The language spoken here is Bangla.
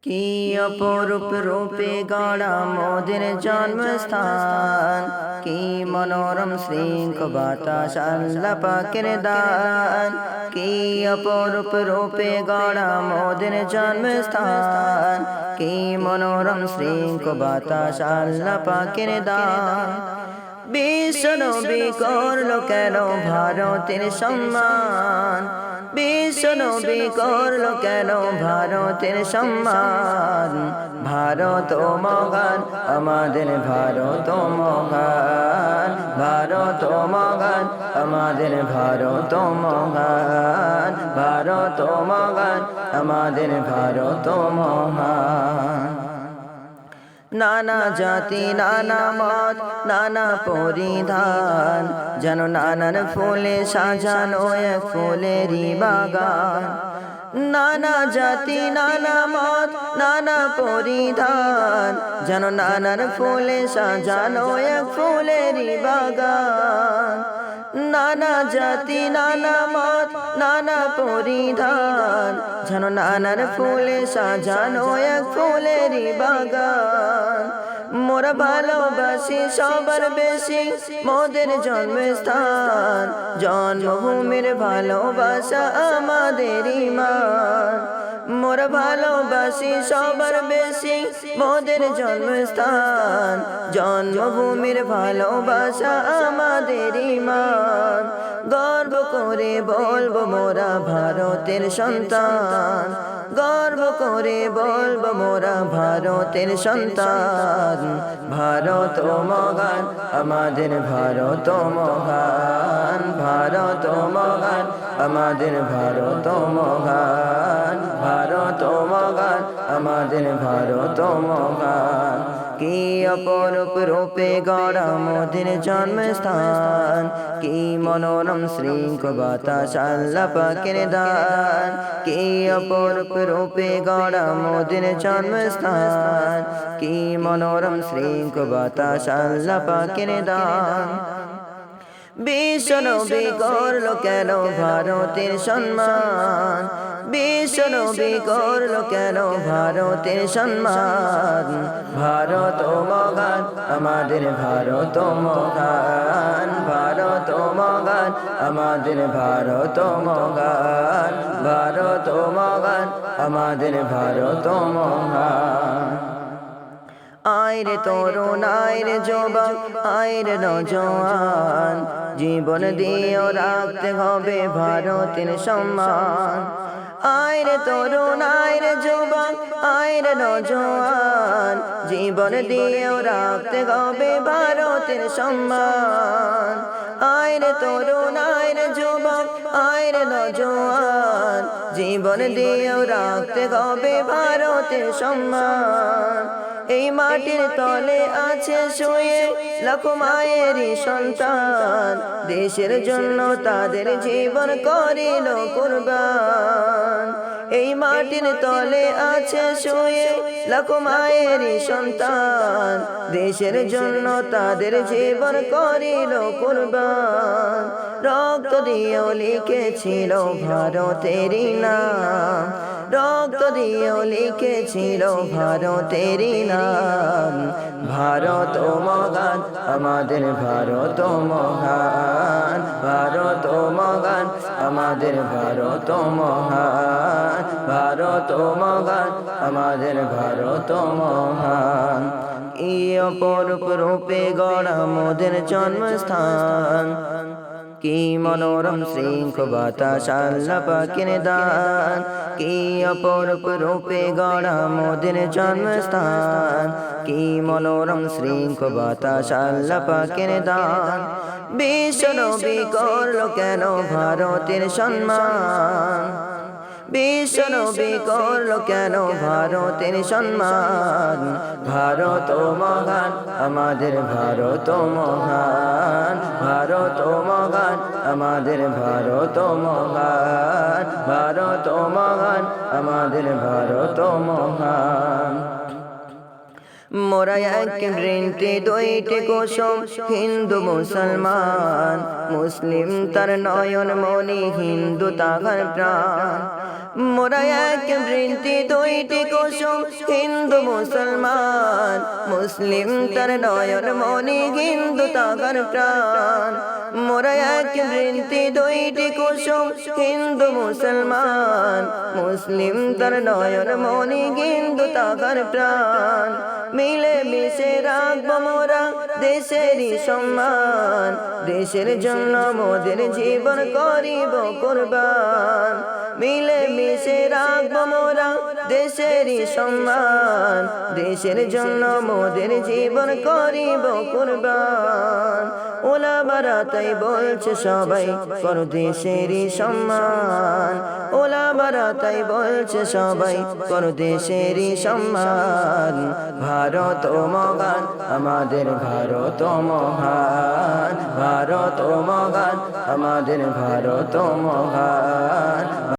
কি অপরূপ রূপে গড়া মোদের জন্মস্থান, কি মনোরম শৃঙ্খ বাতাস আল্লাহ পাকের দান। কি অপরূপ রূপে গড়া মোদের জন্মস্থান, কি মনোরম শৃঙ্খ বাতাস আল্লাহ পাকের দান। বিশ্ব নবী করলো কেন ভারতের সম্মান, বিশ্ব নবী করলো কেন ভারতের সম্মান। ভারত মহান, আমাদের ভারত মহান, ভারত মহান, আমাদের ভারত মহান, ভারত মহান, আমাদের ভারত মহান। নানা জাতি নানা মত নানা পরিধান, যেন নানান ফুলে সাজানো এক ফুলেরই বাগান। নানা জাতি নানা মত নানা পরিধান, যেন নানান ফুলে সাজানো এক ফুলেরই বাগান। নানা জাতি নানা মত নানা পরিধান, যেন নানার ফুলে সাজানো এক ফুলেরই বাগান। মোরা ভালোবাসি সবার বেশি মোদের জন্মস্থান, জন্মভূমির ভালোবাসা আমাদের ঈমান। মোরা ভালোবাসি সবার বেশি মোদের জন্মস্থান, জন্মভূমির ভালোবাসা আমাদের ঈমান। গর্ব করে বলবো মোরা ভারতের সন্তান, গর্ব করে বলবো মোরা ভারতের সন্তান। ভারত মহান, আমাদের ভারত মহান, ভারত মহান, আমাদের ভারত মহান, ভারত মহান, আমাদের ভারত মহান। কি অপরূপ রূপে গড়া মোদের জন্মস্থান, কি মনোরম শৃঙ্খ বাতাস আল্লাহ পাকের দান। কি অপরূপ রূপে গড়া মোদের জন্মস্থান, কি মনোরম শৃঙ্খ বাতাস আল্লাহ পাকের দান। বিশ্ব নবী করলো কেন ভারতের সম্মান, বিশ্ব নবী করলো কেন ভারতের সম্মান। ভারত মহান, আমাদের ভারত মহান, ভারত মহান, আমাদের ভারত মহান, ভারত মহান, আমাদের ভারত মহান। আইরে তরুণ আইরে যুবক আইরে নওজোয়ান, জীবন দিয়েও রাখতে হবে ভারতের সম্মান। আইরে তরুণ আইরে যুবক আইরে নওজোয়ান, জীবন দিয়েও রাখতে হবে ভারতের সম্মান। আইরে তরুণ আইরে যুবক আইরে নওজোয়ান, জীবন দিয়েও রাখতে হবে ভারতের সম্মান। এই মাটির তলে আছে শুয়ে লাখো মায়েরই সন্তান, দেশের জন্য তাদের জীবন করিল কুরবান। এই মাটির তলে আছে শুয়ে লাখো মায়েরই সন্তান, দেশের জন্য তাদের জীবন করিল কুরবান। রক্ত দিয়েও লিখেছিল ভারতেরই নাম, রক্ত দিয়েও লিখেছিল ভারতেরই নাম। ভারত মহান, আমাদের ভারত মহান, ভারত মহান, আমাদের ভারত মহান, ভারত মহান, আমাদের ভারত মহান। কি অপরূপ রূপে গড়া মোদের জন্মস্থান, কি মনোরম শৃঙ্খ বাতাস আল্লাহ পাকের দান। কি অপরূপ রূপে গড়া মোদের জন্মস্থান, কি মনোরম শৃঙ্খ বাতাস আল্লাহ পাকের দান। বিশ্ব নবী করলো কেন ভারতের সম্মান, বিশ্ব নবী করলো কেন ভারতের সম্মান। ভারত মহান, আমাদের ভারত মহান, ভারত মহান, আমাদের ভারত মহান, ভারত মহান, আমাদের ভারত মহান। মোরা এক বৃন্তে দুইটি কুসুম, হিন্দু মুসলমান, মুসলিম তার নয়ন মনি, হিন্দু তাহার প্রাণ। মোরা এক বৃন্তি দুইটি কুসুম হিন্দু মুসলমান মুসলিম তার নয়ন মনি হিন্দু তাহার প্রাণ মোরা এক বৃন্তি দুইটি কুসুম হিন্দু মুসলমান মুসলিম তার নয়ন মনি হিন্দু তাহার প্রাণ মিলে মিশে রাখবো মোরা দেশেরই সম্মান দেশের জন্য মোদের জীবন করিব কুরবান মিলে মিশে রাখবো মোরা দেশেরই সম্মান দেশের জন্য মোদের জীবন করিব কুরবান ওলামারা তাই বলছে সবাই করো দেশেরই সম্মান ওলামারা তাই বলছে সবাই করো দেশেরই সম্মান ভারত ও মহান আমাদের ভারত মহান ভারত ও মহান আমাদের ভারত মহান